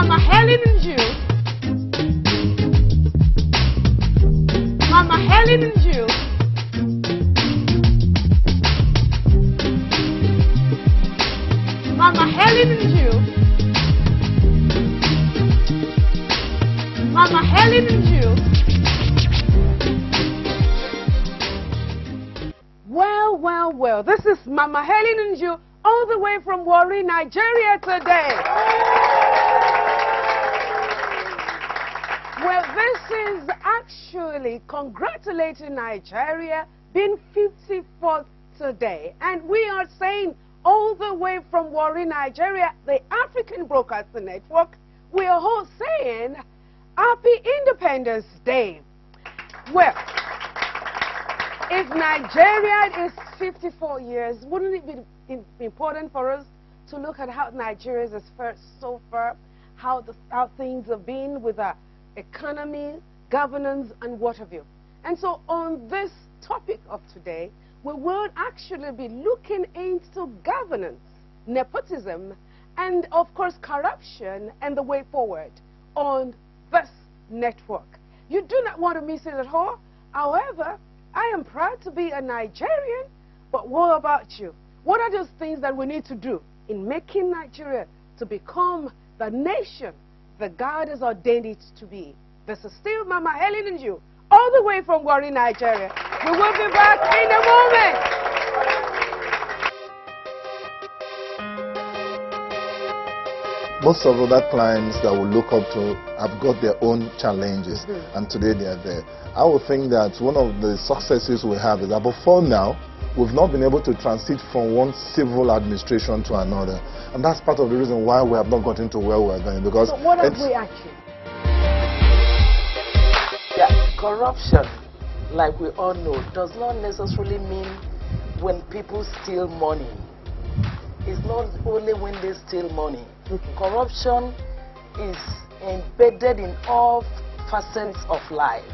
Mama Helen and you. Mama Helen and you. Mama Helen and you. Mama Helen and you. Well, this is Mama Helen and you all the way from Warri, Nigeria today. Well, this is actually congratulating Nigeria being 54th today. And we are saying all the way from Warri, Nigeria, the African Broadcasting Network, we are all saying Happy Independence Day. Well, if Nigeria is 54 years, wouldn't it be important for us to look at how Nigeria is fared so far, how things have been with our economy, governance, and what have you? And so on this topic of today, we will actually be looking into governance, nepotism, and of course corruption and the way forward on this network. You do not want to miss it at all. However, I am proud to be a Nigerian, but what about you? What are those things that we need to do in making Nigeria to become the nation that God has ordained it to be? This is still Mama Helen and you, all the way from Warri, Nigeria. We will be back in a moment. Most of other clients that we look up to have got their own challenges, and today they are there. I would think that one of the successes we have is that before now, we've not been able to transit from one civil administration to another. And that's part of the reason why we have not gotten to where we're going. Because so what have we achieved? Yeah, corruption, like we all know, does not necessarily mean when people steal money. It's not only when they steal money. Corruption is embedded in all facets of life.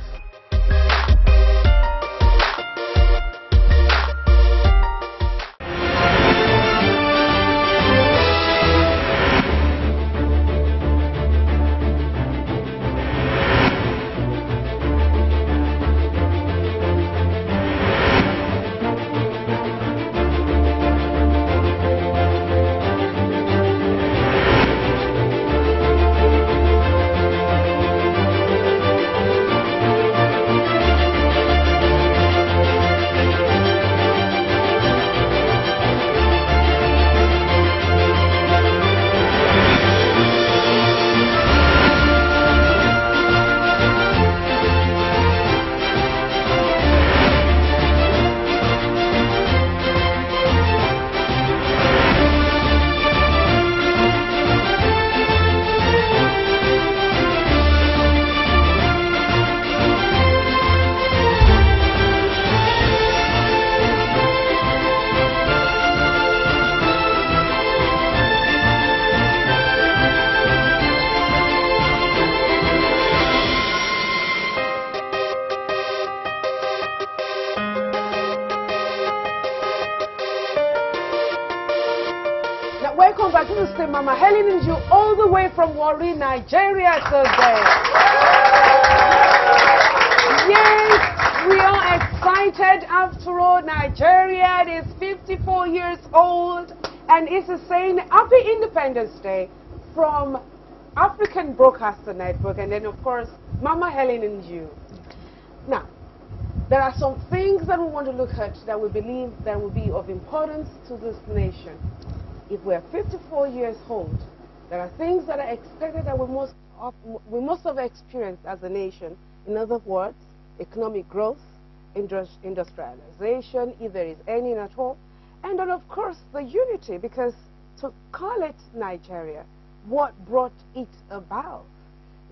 Welcome back to the state, Mama Helen and you, all the way from Warri, Nigeria today. Yes, we are excited. After all, Nigeria is 54 years old, and it's saying Happy Independence Day from African Broadcasting Network, and then of course Mama Helen and you. Now, there are some things that we want to look at that we believe that will be of importance to this nation. If we're 54 years old, there are things that are expected that we must have experienced as a nation. In other words, economic growth, industrialization, if there is any at all, and then of course the unity, because to call it Nigeria, what brought it about?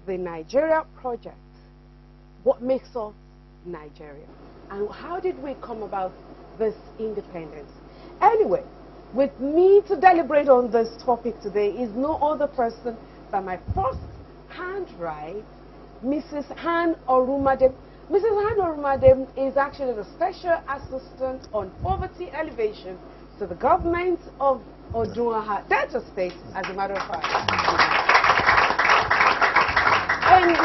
The Nigeria project. What makes us Nigeria? And how did we come about this independence? Anyway, with me to deliberate on this topic today is no other person than my first handwrite, Mrs. Han Orumadem. Mrs. Han Orumadem is actually the Special Assistant on Poverty Alleviation to the government of Odunaha, Delta State, as a matter of fact.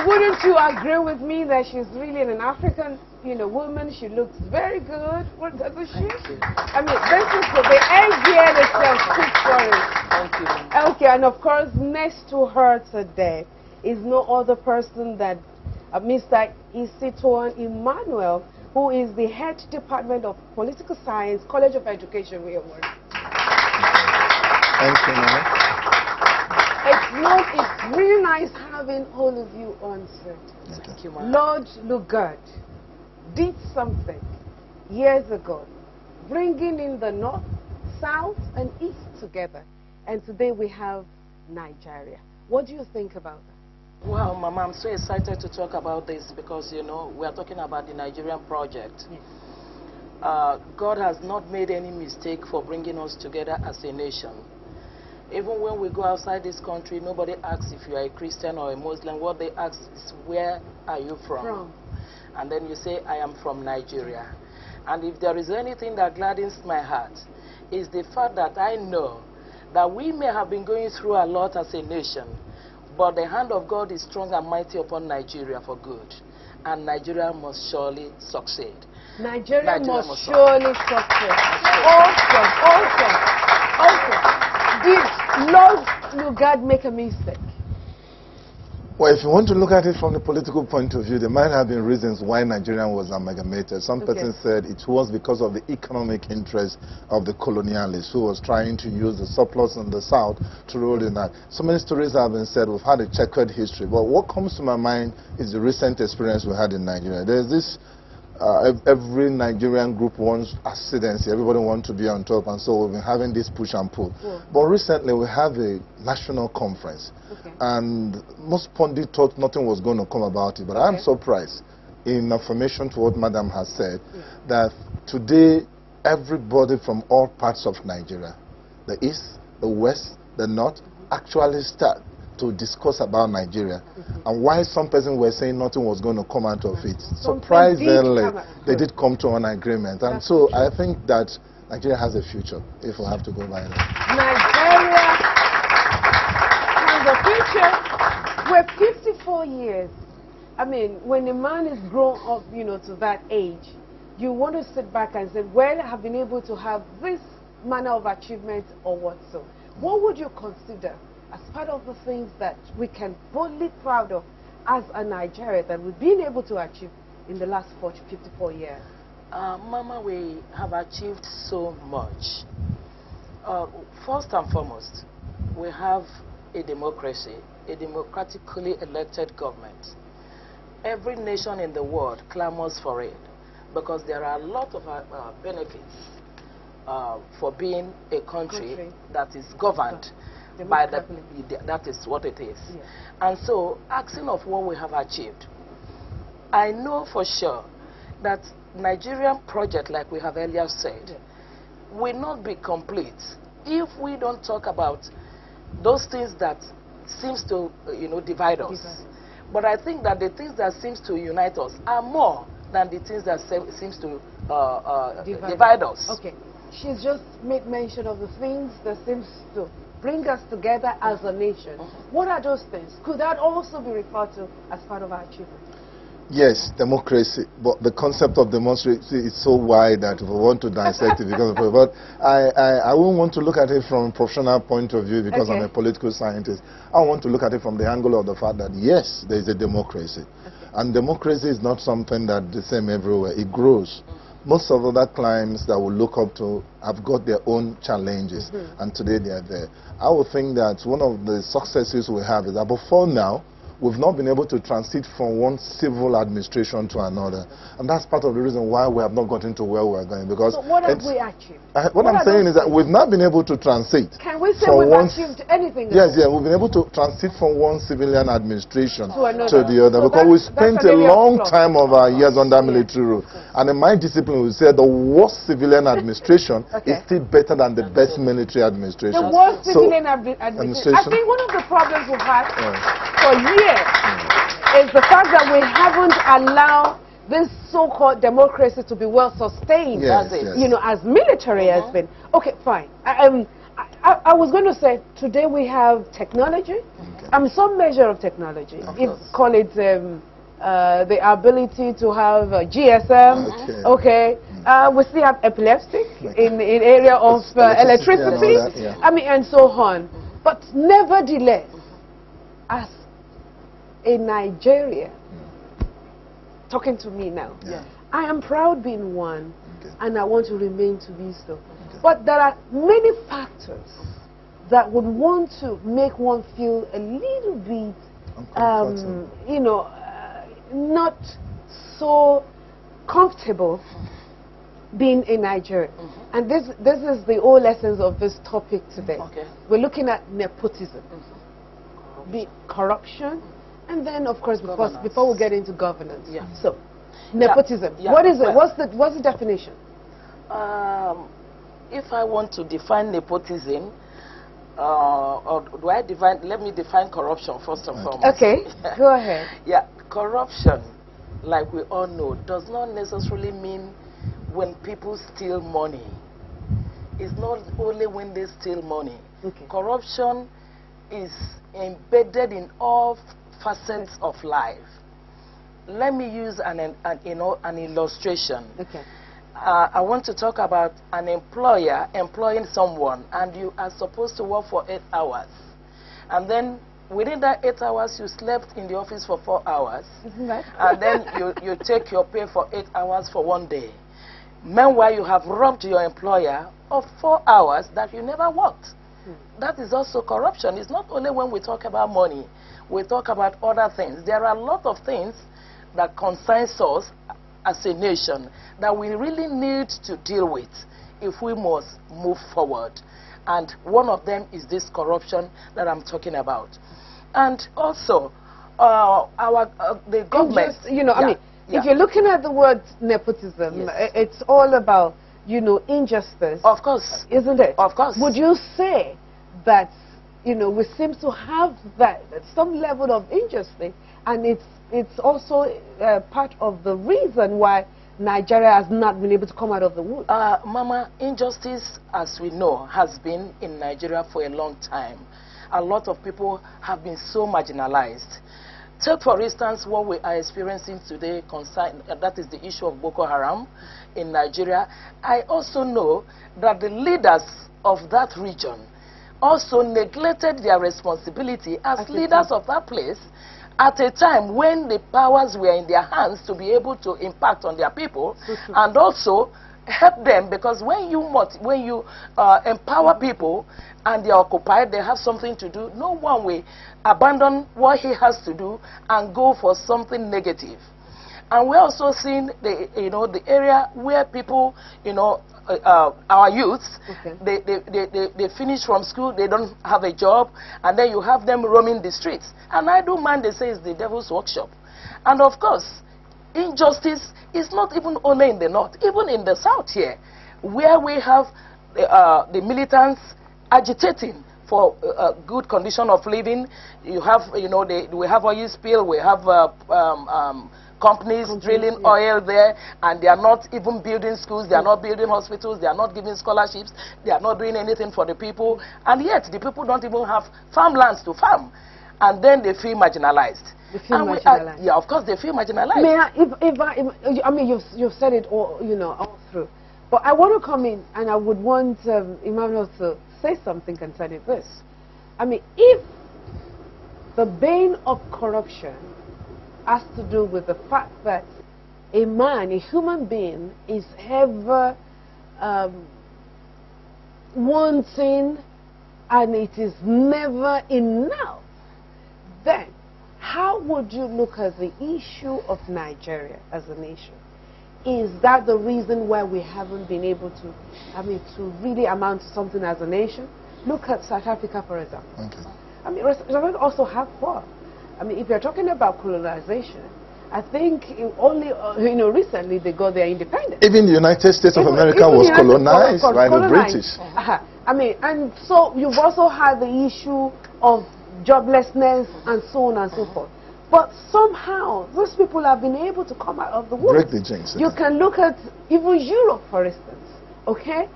wouldn't you agree with me that she's really an African, woman? She looks very good. What doesn't she? I mean, this is the AGN itself speaks for it. Thank you. Okay, and of course, next to her today is no other person than Mr. Isituan Emmanuel, who is the head department of political science, College of Education. We award. Thank you, Mama. It's really nice having all of you on set. Thank you, Mama. Lord Lugard did something years ago, bringing in the North, South, and East together. And today we have Nigeria. What do you think about that? Well, Mama, I'm so excited to talk about this because, we are talking about the Nigerian project. Yes. God has not made any mistake for bringing us together as a nation. Even when we go outside this country, nobody asks if you are a Christian or a Muslim. What they ask is, where are you from? And then you say, I am from Nigeria. And if there is anything that gladdens my heart, is the fact that I know that we may have been going through a lot as a nation, but the hand of God is strong and mighty upon Nigeria for good. And Nigeria must surely succeed. Nigeria must surely succeed. Awesome. Did Lord Lugard make a mistake? Well, if you want to look at it from the political point of view, there might have been reasons why Nigeria was amalgamated. Some persons said it was because of the economic interest of the colonialists who was trying to use the surplus in the South to roll in that. So many stories have been said. We've had a checkered history. But what comes to my mind is the recent experience we had in Nigeria. There's this, every Nigerian group wants ascendancy. Everybody wants to be on top. And so we've been having this push and pull. But recently we have a national conference. And most pundits thought nothing was going to come about it. But I'm surprised, in affirmation to what Madam has said, that today everybody from all parts of Nigeria, the East, the West, the North, actually start to discuss about Nigeria. And why some persons were saying nothing was going to come out of it. Surprisingly, they did come to an agreement. And so I think that Nigeria has a future, if we have to go by that. Nigeria has a future. We're 54 years. I mean, when a man is grown up, to that age, you want to sit back and say, well, I have been able to have this manner of achievement or what so. What would you consider as part of the things that we can boldly proud of as a Nigeria that we've been able to achieve in the last 54 years? Mama, we have achieved so much. First and foremost, we have a democracy, a democratically elected government. Every nation in the world clamors for it because there are a lot of benefits for being a country that is governed by that is what it is. And so, asking of what we have achieved, I know for sure that Nigerian project, like we have earlier said, will not be complete if we don't talk about those things that seems to divide us. But I think that the things that seems to unite us are more than the things that seems to divide us. Okay, she's just made mention of the things that seems to bring us together as a nation. What are those things? Could that also be referred to as part of our achievement? Yes, democracy, but the concept of democracy is so wide that if we want to dissect it, because of it, but I won't want to look at it from a professional point of view because I'm a political scientist. I want to look at it from the angle of the fact that yes, there is a democracy, and democracy is not something that's the same everywhere. It grows. Most of other climes that we look up to have got their own challenges, and today they are there. I would think that one of the successes we have is that before now, we've not been able to transit from one civil administration to another. And that's part of the reason why we have not gotten to where we're going. Because so what have we achieved? What I'm saying is that we've not been able to transit. Can we say we've achieved anything? Yes, we've been able to transit from one civilian administration to the other. So because we spent a long time of our years under military rule. And in my discipline, we said the worst civilian administration is still better than the best military administration. The worst civilian administration. I think one of the problems we've had for years is the fact that we haven't allowed this so-called democracy to be well sustained, as military has been. Okay, fine. I was going to say, today we have technology. Some measure of technology. Call it the ability to have GSM. Okay. We still have epileptic in area of electricity. And so on. But nevertheless, as a Nigerian, talking to me now, I am proud being one, and I want to remain to be so. But there are many factors that would want to make one feel a little bit, not so comfortable being in Nigeria. And this is the whole essence of this topic today. We're looking at nepotism, corruption, and then, of course, before we get into governance. So, nepotism. What is it? What's the definition? If I want to define nepotism, or do I define? Let me define corruption first and foremost. Okay, go ahead. Corruption, like we all know, does not necessarily mean when people steal money. It's not only when they steal money. Corruption is embedded in all facets of life. Let me use an illustration. I want to talk about an employer employing someone, and you are supposed to work for 8 hours. And then within that 8 hours, you slept in the office for 4 hours. And then you take your pay for 8 hours for 1 day. Meanwhile, you have robbed your employer of 4 hours that you never worked. That is also corruption. It's not only when we talk about money, we talk about other things. There are a lot of things that concerns us as a nation that we really need to deal with if we must move forward. And one of them is this corruption that I'm talking about. And also, the government... if you're looking at the word nepotism, it's all about, injustice. Of course. Isn't it? Of course. Would you say that, we seem to have that some level of injustice, and it's also part of the reason why Nigeria has not been able to come out of the woods? Mama, injustice, as we know, has been in Nigeria for a long time. A lot of people have been so marginalized. Take, for instance, what we are experiencing today, that is the issue of Boko Haram in Nigeria. I also know that the leaders of that region also neglected their responsibility as leaders of that place at a time when the powers were in their hands to be able to impact on their people and also help them, because when you empower people and they are occupied, they have something to do, no one will abandon what he has to do and go for something negative. And we're also seeing the area where people, our youths, they finish from school, they don't have a job, and then you have them roaming the streets. And I don't mind, they say it's the devil's workshop. And of course, injustice is not even only in the north, even in the south here, where we have the militants agitating for a good condition of living. You have, we have oil spill, we have companies drilling oil there, and they are not even building schools, they are not building hospitals, they are not giving scholarships, they are not doing anything for the people, and yet the people don't even have farmlands to farm, and then they feel marginalized. They feel marginalized. Yeah, of course they feel marginalized. May I, you've said it all, all through, but I want to come in, and I would want Emmanuel to say something concerning this. If the bane of corruption has to do with the fact that a man, a human being, is ever wanting, and it is never enough, then how would you look at the issue of Nigeria as a nation? Is that the reason why we haven't been able to, to really amount to something as a nation? Look at South Africa, for example. South Africa also have war. If you're talking about colonization, I think only, recently they got their independence. Even the United States of America was colonized by the British. And so you've also had the issue of joblessness and so on and so forth. But somehow, those people have been able to come out of the woods. Break the jinx. You can look at even Europe, for instance, okay?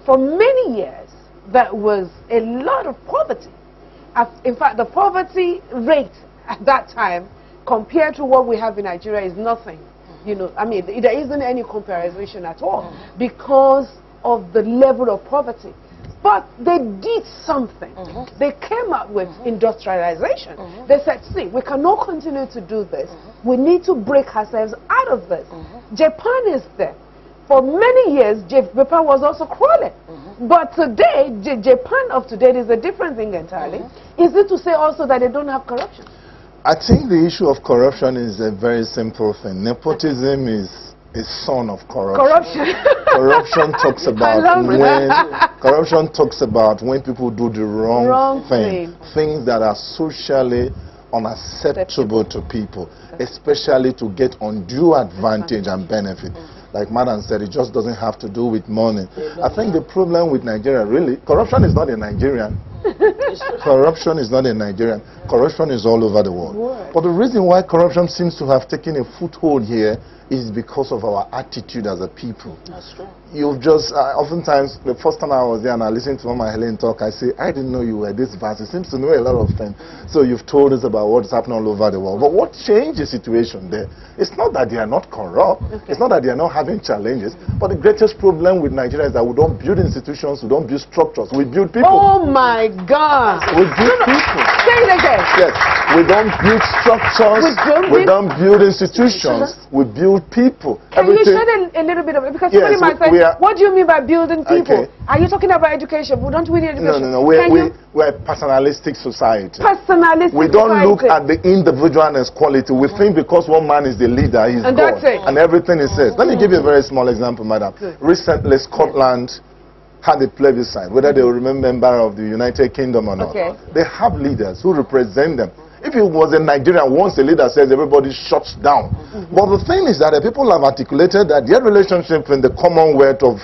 For many years, there was a lot of poverty. In fact, the poverty rate at that time compared to what we have in Nigeria is nothing. You know, I mean, there isn't any comparison at all because of the level of poverty. But they did something. They came up with industrialization. They said, see, we cannot continue to do this. We need to break ourselves out of this. Japan is there. For many years, Japan was also crawling. But today, Japan of today is a different thing entirely. Is it to say also that they don't have corruption? I think the issue of corruption is a very simple thing. Nepotism is a son of corruption. Corruption talks about when people do the wrong thing. Things that are socially unacceptable to people, especially to get undue advantage and benefit. Like Madam said, it just doesn't have to do with money. I think the problem with Nigeria, really, corruption is not a Nigerian. Corruption is not a Nigerian. Corruption is all over the world. But the reason why corruption seems to have taken a foothold here is because of our attitude as a people. That's true. You've just, oftentimes, the first time I was there and I listened to Mama Helen talk, I say, I didn't know you were this vast. It seems to know a lot of things. So you've told us about what's happening all over the world. But what changed the situation there? It's not that they are not corrupt. It's not that they are not having challenges. But the greatest problem with Nigeria is that we don't build institutions, we don't build structures. We build people. Oh my God. We build people. Say it again. Yes. We don't build structures. We don't build institutions. We build people. Can you shed a little bit of it? Because somebody might say, what do you mean by building people? Are you talking about education? We don't need education. No. We're a personalistic society. Personalistic We don't look at the individual and his quality. We think because one man is the leader, he's God. That's it. And everything he says. Let me give you a very small example, madam. Recently, Scotland had a plebiscite, whether they will remain member of the United Kingdom or not. They have leaders who represent them. If it was in Nigeria, once a leader says, everybody shuts down. But the thing is that the people have articulated that their relationship in the Commonwealth of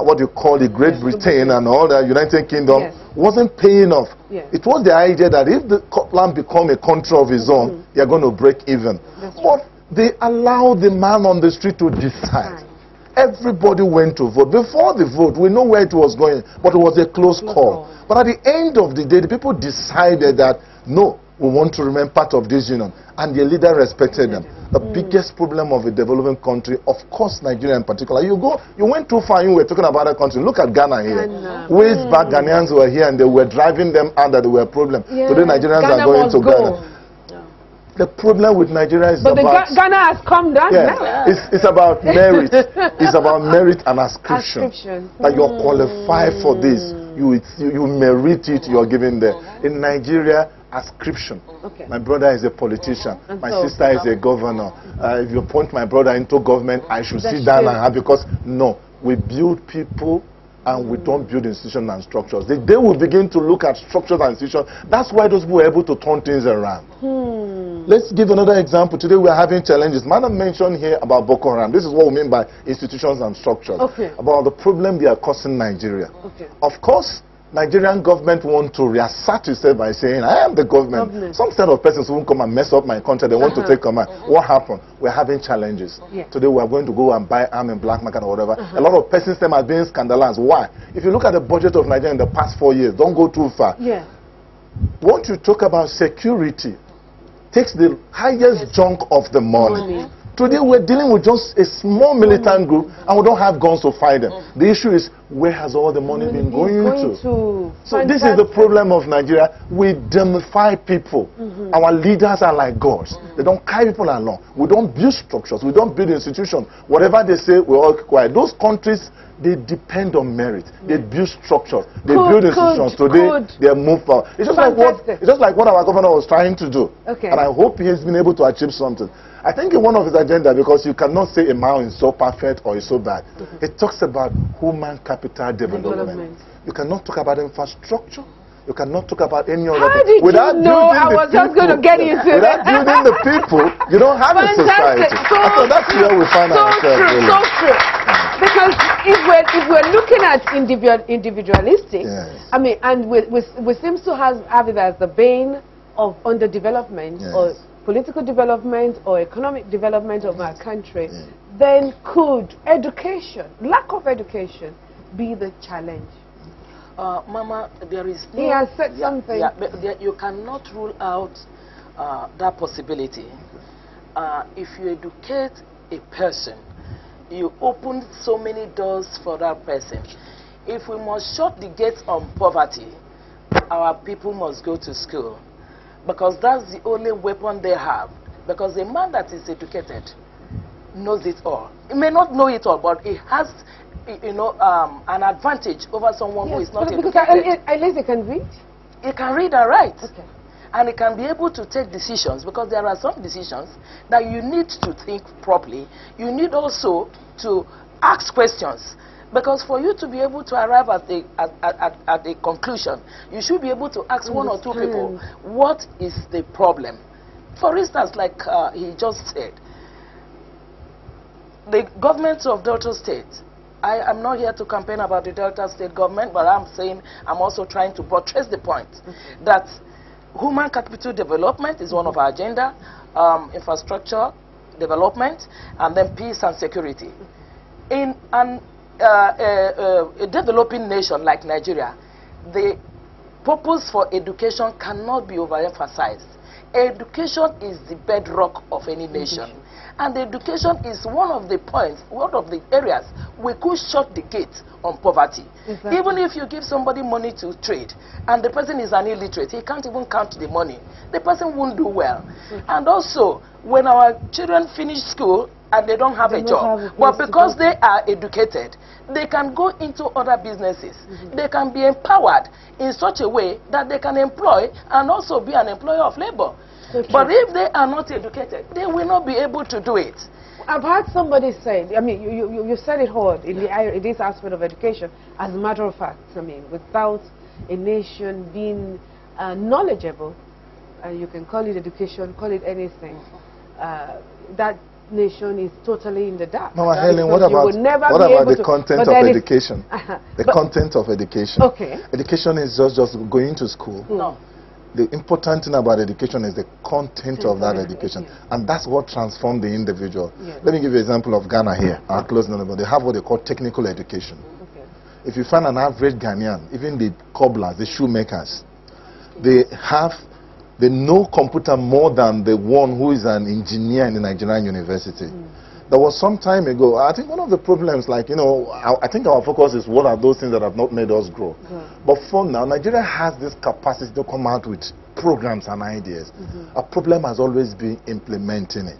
what you call the Great Britain and all the United Kingdom wasn't paying off. It was the idea that if the Scotland become a country of its own, they are going to break even. But they allowed the man on the street to decide. Everybody went to vote. Before the vote, we know where it was going, but it was a close call. But at the end of the day, the people decided that, no, we want to remain part of this union. And the leader respected them. The biggest problem of a developing country, of course Nigeria in particular, you went too far, you were talking about a country. Look at Ghana here. Ways back, Ghanaians were here and they were driving them out that they were a problem. Today Nigerians are going to Ghana. The problem with Nigeria is But Ghana has come down now. It's about merit. It's about merit and ascription. That you're qualified for this. You merit it, you're given there. In Nigeria, ascription. My brother is a politician. My sister is a governor. If you appoint my brother into government, I should sit down and have, because no, we build people and we don't build institutions and structures. The day we begin to look at structures and institutions, that's why those people were able to turn things around. Let's give another example. Today we are having challenges. Madam mentioned here about Boko Haram. This is what we mean by institutions and structures. About the problem they are causing Nigeria. Of course, Nigerian government want to reassert itself by saying, I am the government. Some set of persons won't come and mess up my country. They want to take command. What happened? We're having challenges. Today we are going to go and buy arms in black market or whatever. A lot of persons are being scandalized. Why? If you look at the budget of Nigeria in the past 4 years, don't go too far. Once you talk about security, takes the highest chunk of the money. Today we're dealing with just a small militant group and we don't have guns to fight them. The issue is, where has all the money been going to? So this is the problem of Nigeria. We demify people. Our leaders are like gods. They don't carry people along. We don't build structures. We don't build institutions. Whatever they say, we all quiet. Those countries, they depend on merit. They build structures. They build institutions. Today, they move forward. It's just like what our governor was trying to do. And I hope he has been able to achieve something. I think in one of his agenda, because you cannot say a man is so perfect or is so bad, it talks about human capital development. You cannot talk about infrastructure. You cannot talk about any other thing. Without I was just going to get into without building the people, you don't have a society. So that's where we find ourselves. So true. Because if we're looking at individualistic, I mean, and we seem to have it as the bane of underdevelopment or political development or economic development of our country, then could education, lack of education, be the challenge? Mama, there is no... He has said something. Yeah, but you cannot rule out that possibility. If you educate a person, you open so many doors for that person. If we must shut the gates on poverty, our people must go to school. Because that's the only weapon they have. Because a man that is educated knows it all. He may not know it all, but he has, you know, an advantage over someone who is not educated. Because at least he can read? He can read and write. Okay. And he can be able to take decisions, because there are some decisions that you need to think properly. You need also to ask questions. Because for you to be able to arrive at a conclusion, you should be able to ask one or two people, what is the problem? For instance, like he just said, the government of Delta State, I am not here to campaign about the Delta State government, but I'm saying I'm also trying to buttress the point that human capital development is one of our agenda, infrastructure development, and then peace and security. In a developing nation like Nigeria, the purpose for education cannot be overemphasized. Education is the bedrock of any nation. And education is one of the points, one of the areas we could shut the gate on poverty. Exactly. Even if you give somebody money to trade, and the person is an illiterate, he can't even count the money, the person won't do well. And also, when our children finish school and they don't have a job, but because they are educated, they can go into other businesses. They can be empowered in such a way that they can employ and also be an employer of labor. But if they are not educated, they will not be able to do it. I've heard somebody say, I mean, you said it hard in this aspect of education. As a matter of fact, I mean, without a nation being knowledgeable, you can call it education, call it anything, that nation is totally in the dark. Mama Helen, what about the content of education? The content of education. Okay. Education is just going to school. No. The important thing about education is the content of that education. And that's what transforms the individual. Let me give you an example of Ghana here, our close neighbor. They have what they call technical education. If you find an average Ghanaian, even the cobblers, the shoemakers, they know computer more than the one who is an engineer in the Nigerian university. There was some time ago, I think one of the problems, like, you know, I think our focus is what are those things that have not made us grow. But for now, Nigeria has this capacity to come out with programs and ideas. Our problem has always been implementing it.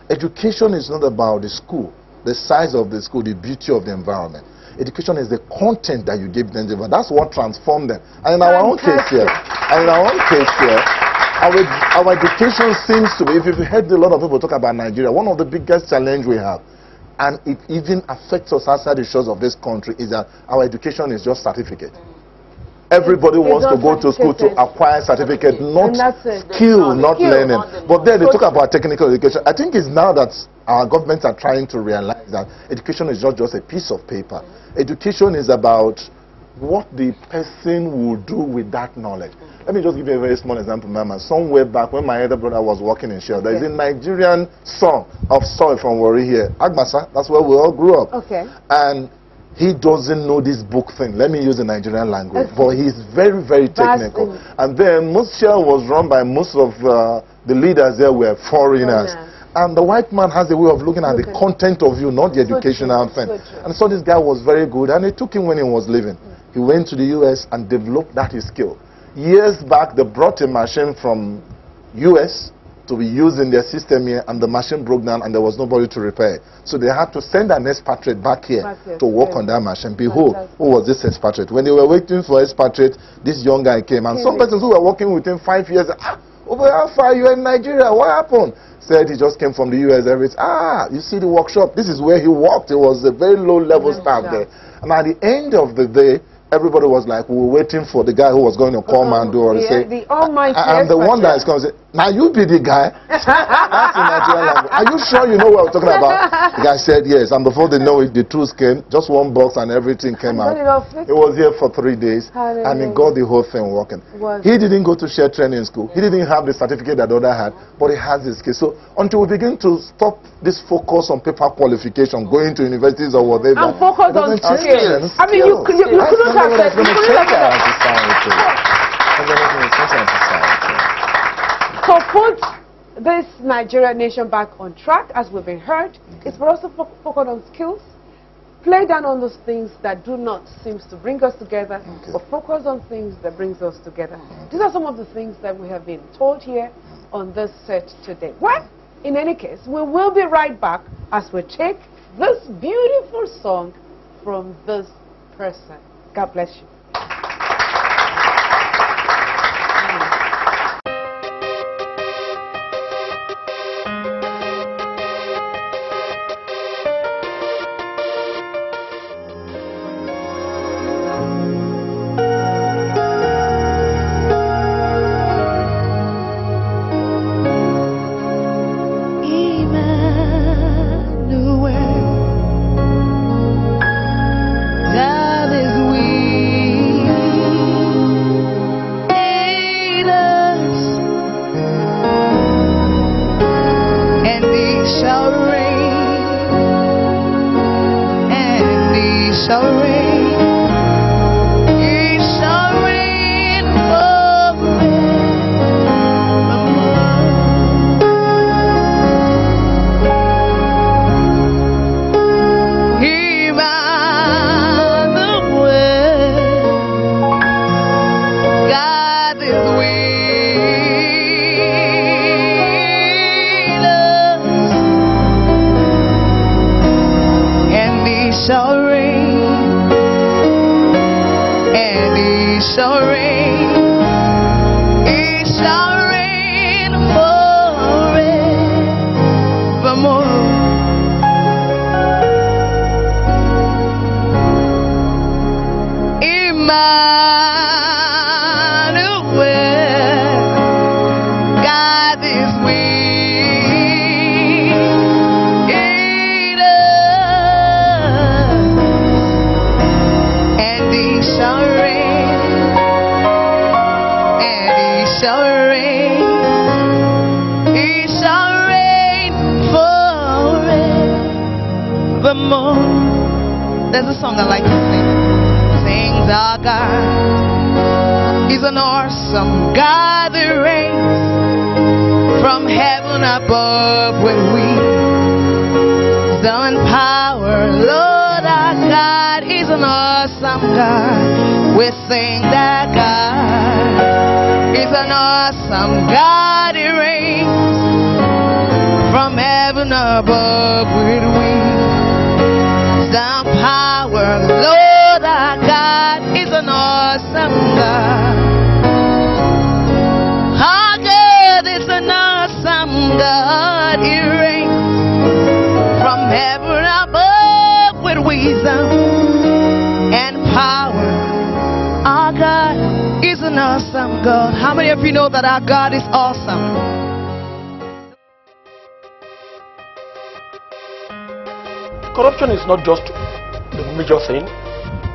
Education is not about the school, the size of the school, the beauty of the environment. Education is the content that you give them. That's what transformed them. And in our own case here, our education seems to be, if you've heard a lot of people talk about Nigeria, one of the biggest challenges we have, and it even affects us outside the shores of this country, is that our education is just certificate. Everybody wants to go to school to acquire certificate, not skill, not learning. But then they talk about technical education. I think it's now that our governments are trying to realize that education is not just a piece of paper. Education is about what the person will do with that knowledge. Let me just give you a very small example, Mama. Somewhere back when my elder brother was working in Shell, there is a Nigerian son of soil from Warri here, Agbasa. That's where we all grew up. And he doesn't know this book thing. Let me use the Nigerian language. But he's very, very technical. And then most Shell was run by most of the leaders there were foreigners. And the white man has a way of looking at the content of you, not the educational thing. And so this guy was very good, and it took him when he was leaving. He went to the US and developed that his skill. Years back, they brought a machine from US to be used in their system here, and the machine broke down and there was nobody to repair it. So they had to send an expatriate back here to work on that machine. Behold, who was this expatriate? When they were waiting for expatriate, this young guy came, and some persons who were working with him 5 years, over how far you in Nigeria? What happened? Said he just came from the US. You see the workshop. This is where he worked. It was a very low-level staff there. And at the end of the day, everybody was like, we were waiting for the guy who was going to come and do or say, the almighty and the one that is coming, say, Now you be the guy. That's in Nigerian language. Are you sure you know what I'm talking about? The guy said yes. And before they know it, the truth came. Just one box and everything came out. It was here for 3 days. And he got the whole thing working. He didn't go to share training school. He didn't have the certificate that the other had. But he has his skill. So until we begin to stop this focus on paper qualification, going to universities or whatever. And focus on skills. I mean, you couldn't have said So put this Nigerian nation back on track, as we've been heard. It's for us to focus on skills, play down on those things that do not seem to bring us together, but focus on things that brings us together. These are some of the things that we have been told here on this set today. Well, in any case, we will be right back as we take this beautiful song from this person. God bless you. There's a song I like to sing. Sings our God. He's an awesome God that reigns from heaven above with wisdom and power. Lord our God is an awesome God. We sing that God is an awesome God. He reigns from heaven above with wisdom. Power, Lord our God is an awesome God. Our God is an awesome God. He reigns from heaven above with wisdom and power. Our God is an awesome God. How many of you know that our God is awesome? Corruption is not just the major thing.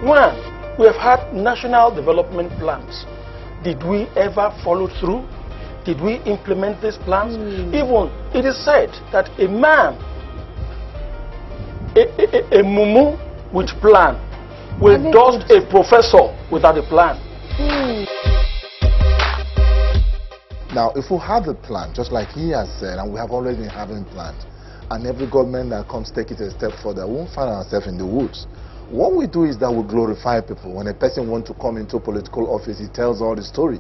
One, we have had national development plans. Did we ever follow through? Did we implement these plans? Even it is said that a man, a mumu with plan will dust a professor without a plan. Now, if we have a plan, just like he has said, and we have already been having plans, and every government that comes take it a step further, we won't find ourselves in the woods. What we do is that we glorify people. When a person wants to come into political office, he tells all the story.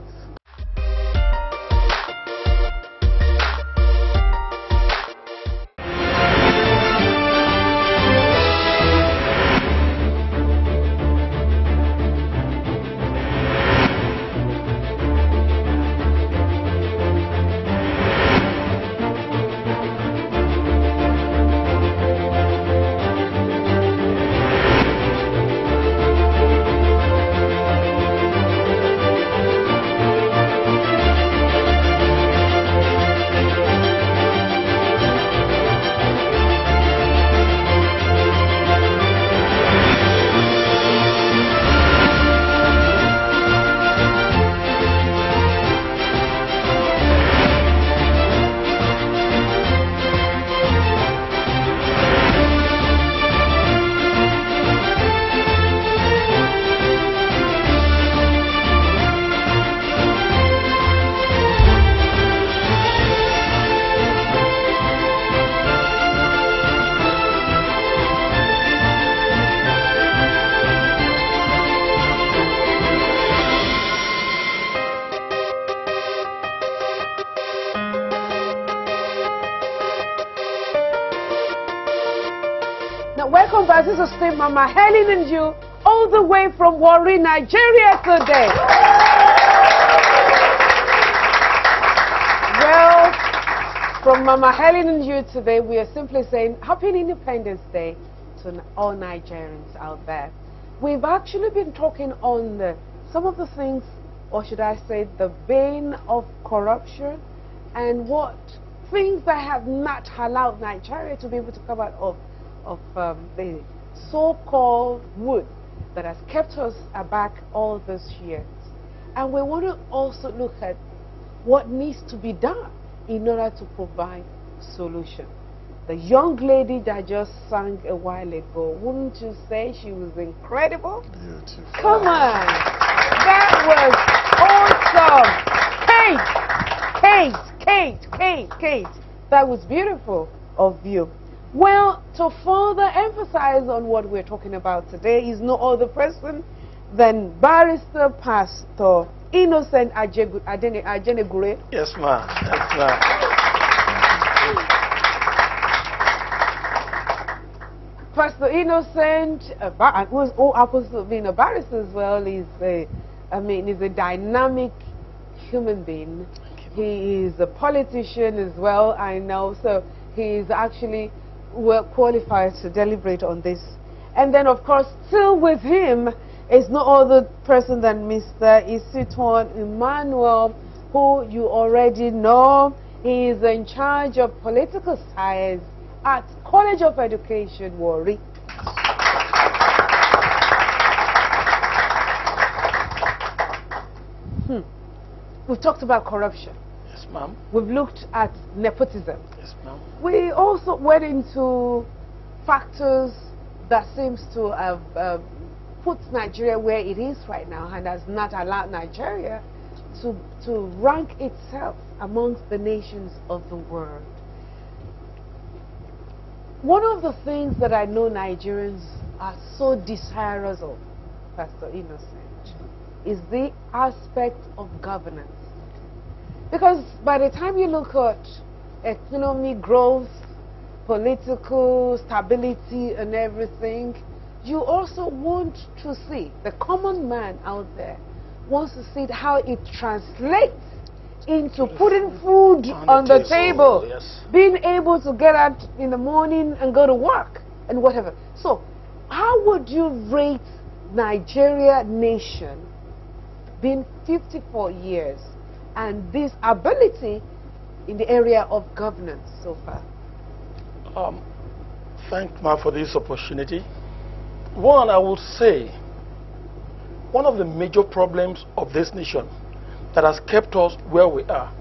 welcome back. This is Steve Mama Helen and you, all the way from Warri, Nigeria today. Well, from Mama Helen and you today, we are simply saying Happy Independence Day to all Nigerians out there. We've actually been talking on some of the things, or should I say, the vein of corruption and what things that have not allowed Nigeria to be able to come out of the so-called wood that has kept us aback all these years. And we want to also look at what needs to be done in order to provide solution. The young lady that just sang a while ago, wouldn't you say she was incredible? Beautiful. Come on. That was awesome. Kate. That was beautiful of you. Well, to further emphasize on what we're talking about today is no other person than Barrister Pastor Innocent Ajenegure. Yes, ma'am. Yes, ma'am. Pastor Innocent, who happens to be a barrister as well, is a dynamic human being. He is a politician as well, I know, so he is actually well qualified to deliberate on this. And then, of course, still with him is no other person than Mr. Isiton Emmanuel, who you already know. He is in charge of political science at College of Education, Warri. We've talked about corruption. Yes, ma'am. We've looked at nepotism. Yes, ma'am. We also went into factors that seems to have put Nigeria where it is right now and has not allowed Nigeria to rank itself amongst the nations of the world. One of the things that I know Nigerians are so desirous of, Pastor Innocent, is the aspect of governance. Because by the time you look at economic growth, political stability and everything, you also want to see, the common man out there wants to see how it translates into putting food on the table, yes. Being able to get out in the morning and go to work and whatever. So, how would you rate Nigeria nation being 54 years and this ability in the area of governance so far? Thank Ma for this opportunity. One, I would say, one of the major problems of this nation that has kept us where we are,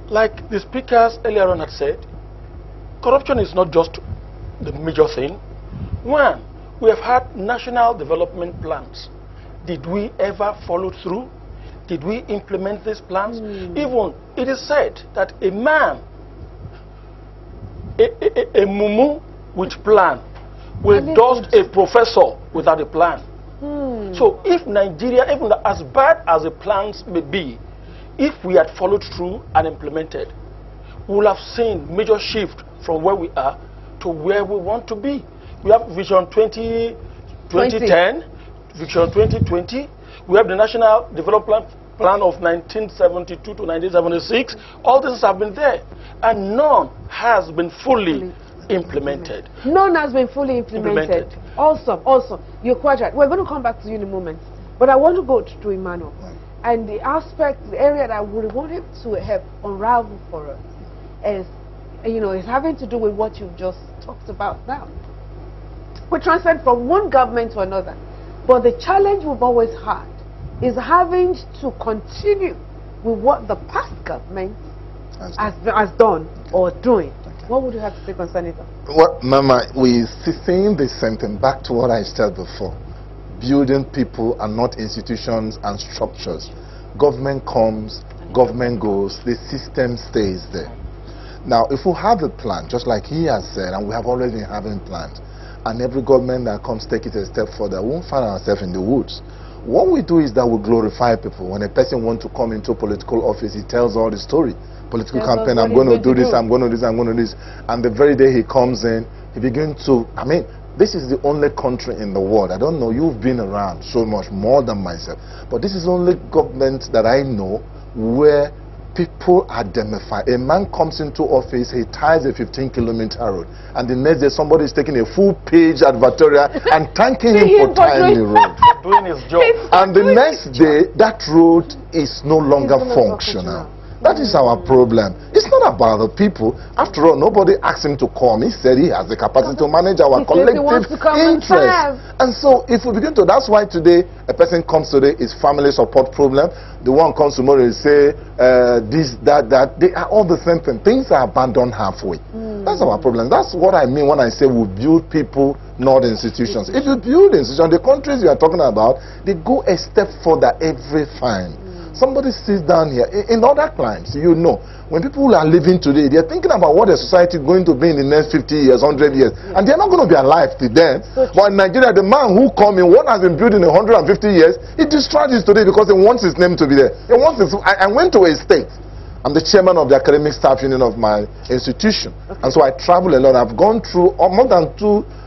like the speakers earlier on had said, corruption is not just the major thing. One, we have had national development plans. Did we ever follow through? Did we implement these plans? Even it is said that a man, a mumu with plan will dust a professor without a plan. So if Nigeria, even as bad as the plans may be, if we had followed through and implemented, we will have seen major shift from where we are to where we want to be. We have Vision 2010, Vision 2020. We have the National Development Plan of 1972 to 1976. All this have been there, and none has been fully implemented. None has been fully implemented. Awesome, awesome. You're quite right. We're going to come back to you in a moment. But I want to go to Emmanuel. And the aspect, the area that I would want him to help unravel for us is, is having to do with what you've just talked about now. We transcend from one government to another. But the challenge we've always had is having to continue with what the past government has done or doing. What would you have to say concerning that? Well, Mama, we're saying the same thing, back to what I said before. Building people and not institutions and structures. Government comes, government goes, the system stays there. Now, if we have a plan, just like he has said, and we have already been having plans, and every government that comes take it a step further, we won't find ourselves in the woods. What we do is that we glorify people. When a person wants to come into political office, he tells all the story. Political campaign, I'm going to do this, I'm going to do this, I'm going to do this. And the very day he comes in, he begins to, This is the only country in the world, I don't know, you've been around so much more than myself, but this is the only government that I know where people identify. A man comes into office, he ties a 15-kilometer road, and the next day somebody is taking a full-page advertorial and thanking him for tying the road. Doing his job. And the next day, that road is no longer functional. That is our problem. It's not about the people. After all, nobody asked him to come. He said he has the capacity to manage our collective interest. And so if we begin to, that's why today a person comes today is family support problem. The one comes tomorrow and say this, that. They are all the same thing. Things are abandoned halfway. That's our problem. That's what I mean when I say we build people, not institutions. If you build institutions, the countries you are talking about, they go a step further every time. Somebody sits down here. In other climes, you know, when people are living today, they're thinking about what the society is going to be in the next 50 years, 100 years. And they're not going to be alive till then. But in Nigeria, the man who come in, what has been built in 150 years, he destroys it today because he wants his name to be there. He wants his, I went to a state. I'm the chairman of the academic staff union of my institution. And so I travel a lot. I've gone through more than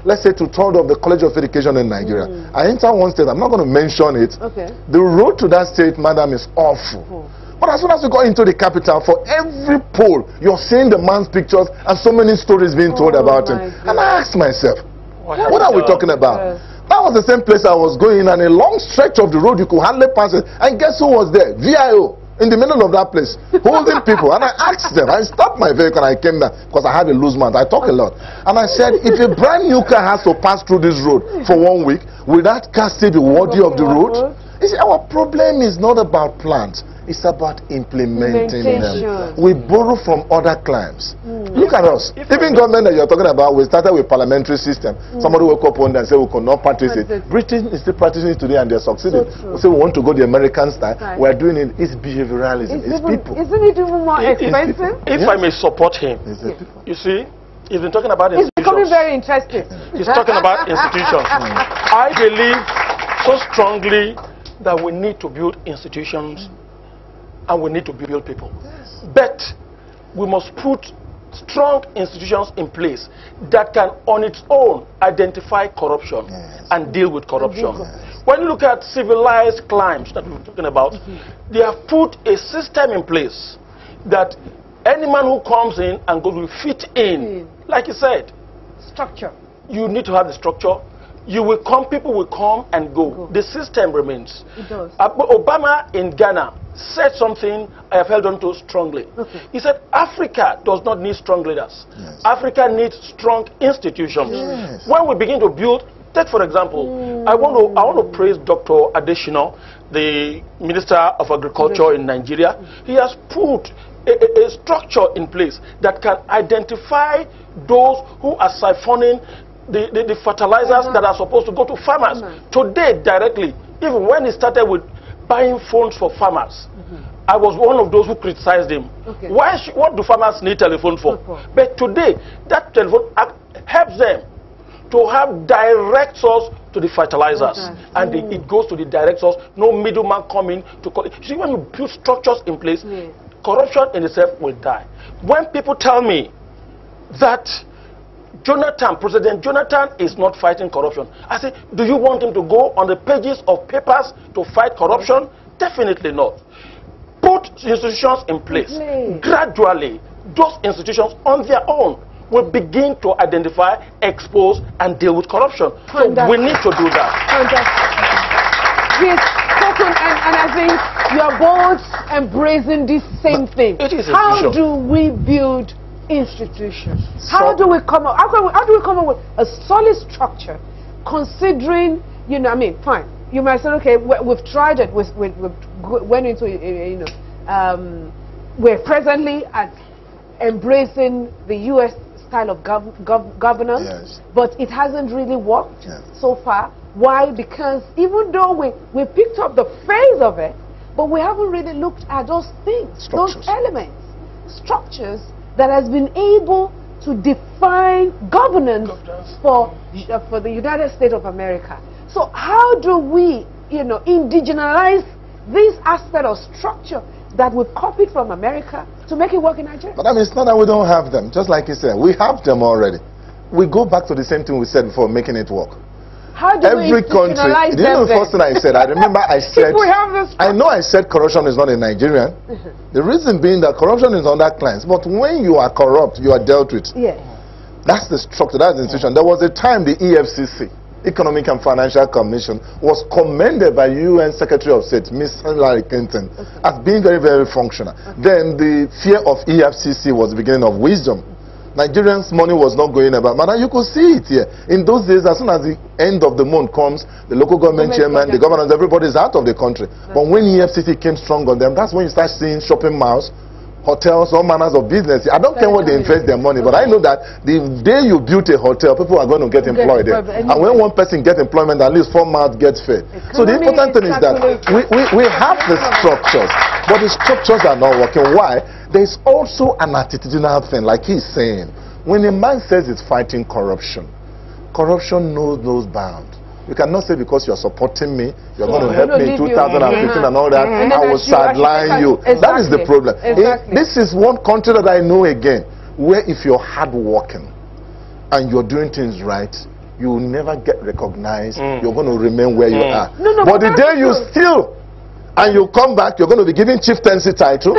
let's say two-thirds of the College of Education in Nigeria. I enter one state, I'm not going to mention it. The road to that state, madam, is awful. But as soon as you go into the capital, for every poll, you're seeing the man's pictures and so many stories being told about him. And I asked myself, what are we talking about? That was the same place I was going, and a long stretch of the road you could hardly pass it. And guess who was there? VIO. In the middle of that place, holding people. And I asked them, I stopped my vehicle and I came there because I had a loose mouth. I talk a lot. And I said, if a brand new car has to pass through this road for 1 week, will that car still be worthy of the road? You see, our problem is not about plans. It's about implementing them. We borrow from other climes. Look at us. Even government that you're talking about, we started with parliamentary system. Somebody woke up one day and said we could not practice it. Britain is still practicing it today and they're succeeding. We say we want to go the American style. We're doing it. It's behavioralism. It's people. Isn't it even more expensive? If I may support him, you see, he's been talking about institutions. It's becoming very interesting. He's talking about institutions. I believe so strongly that we need to build institutions and we need to build people. But we must put strong institutions in place that can on its own identify corruption and deal with corruption. When you look at civilized climes that we're talking about, they have put a system in place that any man who comes in and goes will fit in. Like you said, structure. You need to have the structure. You will come, people will come and go. The system remains. It does. Obama in Ghana said something I have held on to strongly. He said, Africa does not need strong leaders. Africa needs strong institutions. When we begin to build, take for example, I want to praise Dr. Adeshina, the Minister of Agriculture in Nigeria. He has put a structure in place that can identify those who are siphoning the fertilizers that are supposed to go to farmers. Today, directly, even when he started with buying phones for farmers, I was one of those who criticized him. What do farmers need telephone for? But today, that telephone helps them to have direct source to the fertilizers. And it goes to the direct source, no middleman coming to call it. See, when you build structures in place, corruption in itself will die. When people tell me that President Jonathan is not fighting corruption, I say, do you want him to go on the pages of papers to fight corruption? Definitely not. Put institutions in place. Gradually, those institutions on their own will begin to identify, expose, and deal with corruption. So we need to do that. Yes, spoken, and I think you're both embracing this same thing. How do we build institutions? How do we come up? How do we come up with a solid structure, considering, you know, I mean, fine. You might say, okay, we've tried it. We've went into, you know, we're presently at embracing the U.S. style of governance, but it hasn't really worked so far. Why? Because even though we picked up the phase of it, but we haven't really looked at those things, those elements, structures that has been able to define governance for the United States of America. So how do we, you know, indigenize this aspect of structure that we've copied from America to make it work in Nigeria? But I mean, it's not that we don't have them. Just like you said, we have them already. we go back to the same thing we said before, making it work. How do we institutionalize you know the first thing I said? I remember I said, we have this I know I said corruption is not a Nigerian. The reason being that corruption is under clients. But when you are corrupt, you are dealt with. Yes. That's the structure, that's the institution. There was a time the EFCC, Economic and Financial Commission, was commended by UN Secretary of State, Ms. Hillary Clinton, as being very, very functional. Then the fear of EFCC was the beginning of wisdom. Nigerians' money was not going about. But you could see it here. In those days, as soon as the end of the month comes, the local government chairman, the governors, everybody is out of the country. But when EFCC came strong on them, that's when you start seeing shopping malls, hotels, all manners of business. I don't care what they invest their money, but I know that the day you build a hotel, people are going to get employed there. And when one person gets employment, at least 4 mouths get fed. So the important thing is that we have the structures, but the structures are not working. Why? There's also an attitudinal thing, like he's saying. When a man says he's fighting corruption, corruption knows no bounds. You cannot say because you're supporting me, you're going to help me in 2015 and all that, I will sideline you. Exactly. That is the problem. Exactly. This is one country that I know again, where if you're hardworking and you're doing things right, you will never get recognized. You're going to remain where you are. But the day you steal and you come back, you're going to be given chieftaincy title.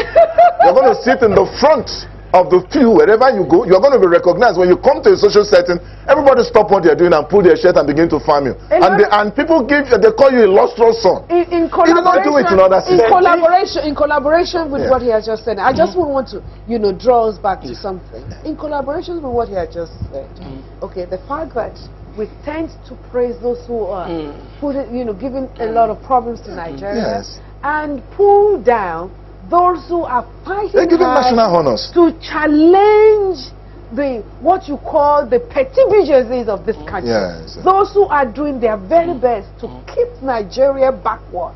You're going to sit in the front of the pew wherever you go. You're going to be recognized. When you come to a social setting, everybody stop what they're doing and pull their shirt and begin to farm you. And people they call you illustrious son. In collaboration, in collaboration with what he has just said, I just want to, draw us back to something. In collaboration with what he has just said, okay, the fact that we tend to praise those who are giving a lot of problems to Nigeria, and pull down those who are fighting national honors to challenge what you call the petty businesses of this country. Those who are doing their very best to keep Nigeria backward.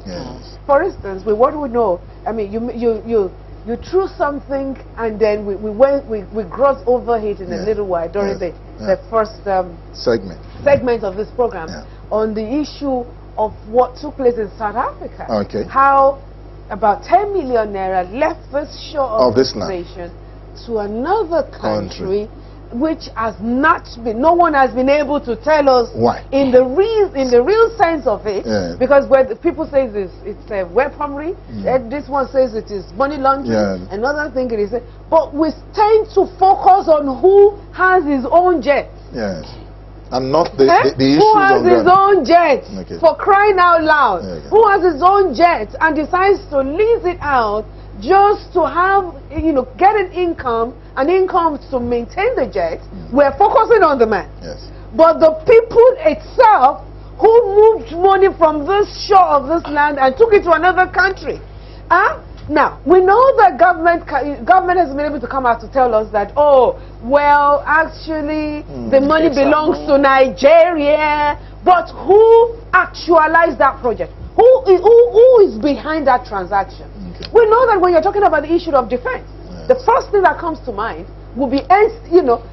For instance, with what we know, I mean, you threw something and then we glossed over it in a little while during the first segment of this program on the issue of what took place in South Africa. How about 10 million naira left this shore of this nation to another country, which has not been, no one has been able to tell us why in the real sense of it, because where the people say it's a weaponry, this one says it is money laundering, another thing it is, but we tend to focus on who has his own jet. And not the issues who has his own jet, for crying out loud. Who has his own jet and decides to lease it out just to have, get an income to maintain the jet. We're focusing on the man. But the people itself who moved money from this shore of this land and took it to another country. Now, we know that government has been able to come out to tell us that, oh, well, actually, the money belongs to Nigeria. But who actualized that project? Who is behind that transaction? We know that when you're talking about the issue of defense, the first thing that comes to mind will be,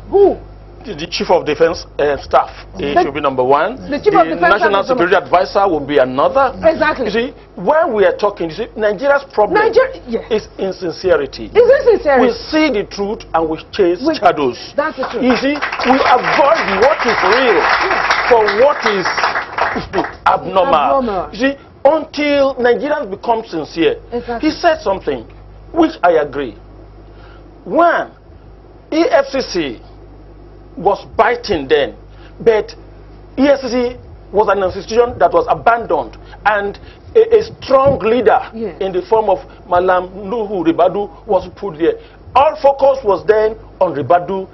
who? The Chief of Defense Staff should be number one. The Chief of Defense National Security Advisor will be another. Exactly. You see, when we are talking, you see, Nigeria's problem is insincerity. Is insincerity? We see the truth and we chase shadows. That's the truth. You see, we avoid what is real for what is abnormal. You see, until Nigerians become sincere. He said something which I agree. One, EFCC was biting then, but EFCC was an institution that was abandoned, and a strong leader in the form of Malam Nuhu Ribadu was put there. All focus was then on Ribadu.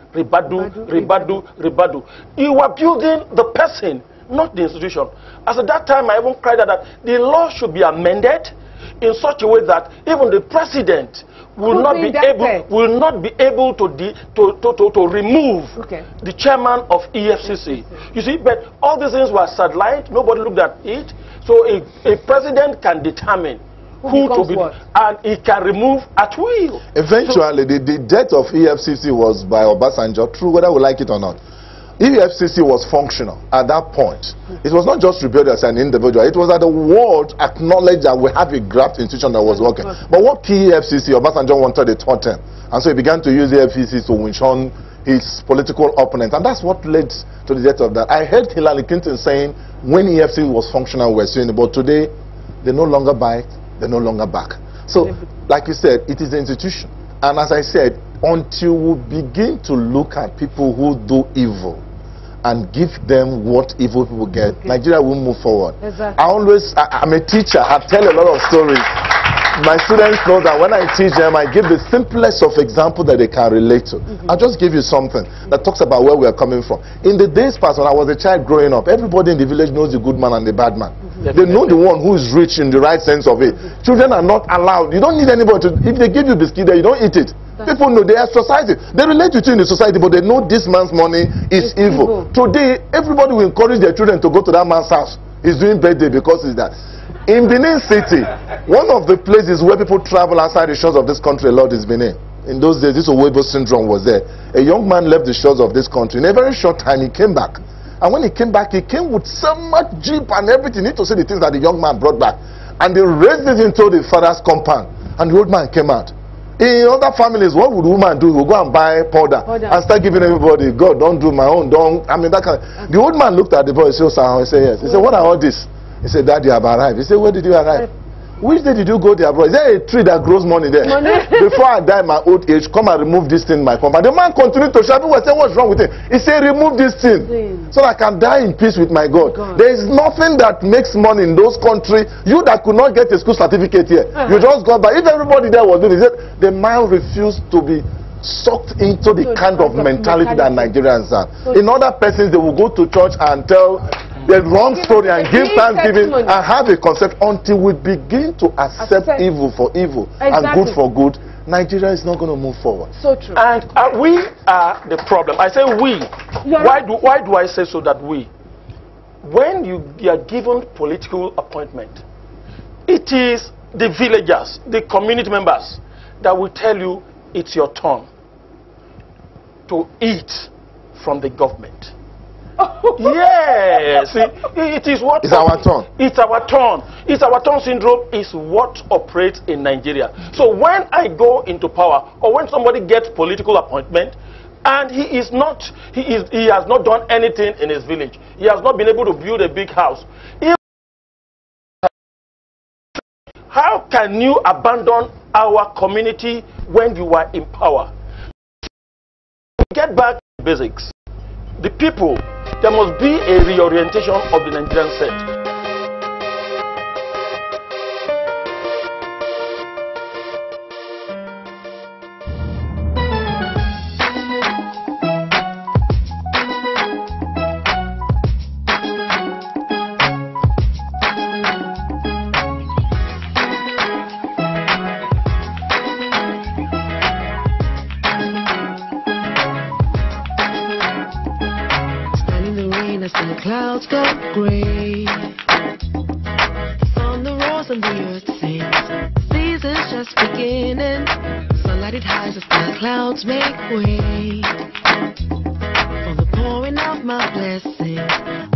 You were building the person, not the institution. As at that time, I even cried out that the law should be amended in such a way that even the president will not be able to remove the chairman of EFCC. You see, but all these things were sidelined. Nobody looked at it. So a president can determine who to be, and he can remove at will. Eventually, the death of EFCC was by Obasanjo, true whether we like it or not. EFCC was functional at that point. It was not just rebelled as an individual. It was that the world acknowledged that we have a graft institution that was working. But what key EFCC, Obasanjo wanted a third term. And so he began to use the EFCC to winch on his political opponent. And that's what led to the death of that. I heard Hillary Clinton saying when EFCC was functional, we're saying, but today, they no longer bite, they no longer back. So, like you said, it is an institution. And as I said, until we begin to look at people who do evil and give them what evil people get, Nigeria will move forward. Exactly. I'm a teacher. I tell a lot of stories. My students know that when I teach them, I give the simplest of examples that they can relate to. I'll just give you something that talks about where we are coming from. In the days past, when I was a child growing up, everybody in the village knows the good man and the bad man. They know the one who is rich in the right sense of it. Children are not allowed. You don't need anybody to, if they give you biscuit there, you don't eat it. People know they are society. They relate to you in the society, but they know this man's money is evil. Today, everybody will encourage their children to go to that man's house. He's doing birthday because he's that. In Benin City, one of the places where people travel outside the shores of this country a lot is Benin. In those days, this Owebo syndrome was there. A young man left the shores of this country. In a very short time, he came back. And when he came back, he came with so much jeep and everything. You need to see the things that the young man brought back. And they raised it into the father's compound. And the old man came out. In other families, what would the woman do? We'll go and buy powder and start giving everybody, God, don't do my own, don't. I mean, that kind of. The old man looked at the boy, he said, yes. He said, what are all this? He said, Daddy, I've arrived. He said, where did you arrive? Which day did you go there, bro? Is there a tree that grows money there? Before I die my old age, come and remove this thing in my compound. The man continued to shout. People were saying, what's wrong with him? He said, remove this thing so that I can die in peace with my God. There is nothing that makes money in those countries. You that could not get a school certificate here, you just got by. If everybody there was doing it, the man refused to be sucked into the kind of mentality that Nigerians are. In other persons, they will go to church and tell the wrong story and give thanksgiving and have a concept. Until we begin to accept evil for evil and good for good, Nigeria is not going to move forward. So true. And we are the problem. I say we. Why do I say so that we? When you are given political appointment, it is the villagers, the community members that will tell you it's your turn to eat from the government. Yes, it is what. It's our turn. It's our turn. It's our turn syndrome is what operates in Nigeria. So when I go into power, or when somebody gets political appointment, and he has not done anything in his village, he has not been able to build a big house. How can you abandon our community when you are in power? Get back to basics. The people. There must be a reorientation of the Nigerian set. The clouds go gray, the sun the roars and the earth sings. Season's just beginning. Sunlight it hides as the clouds make way for the pouring of my blessings.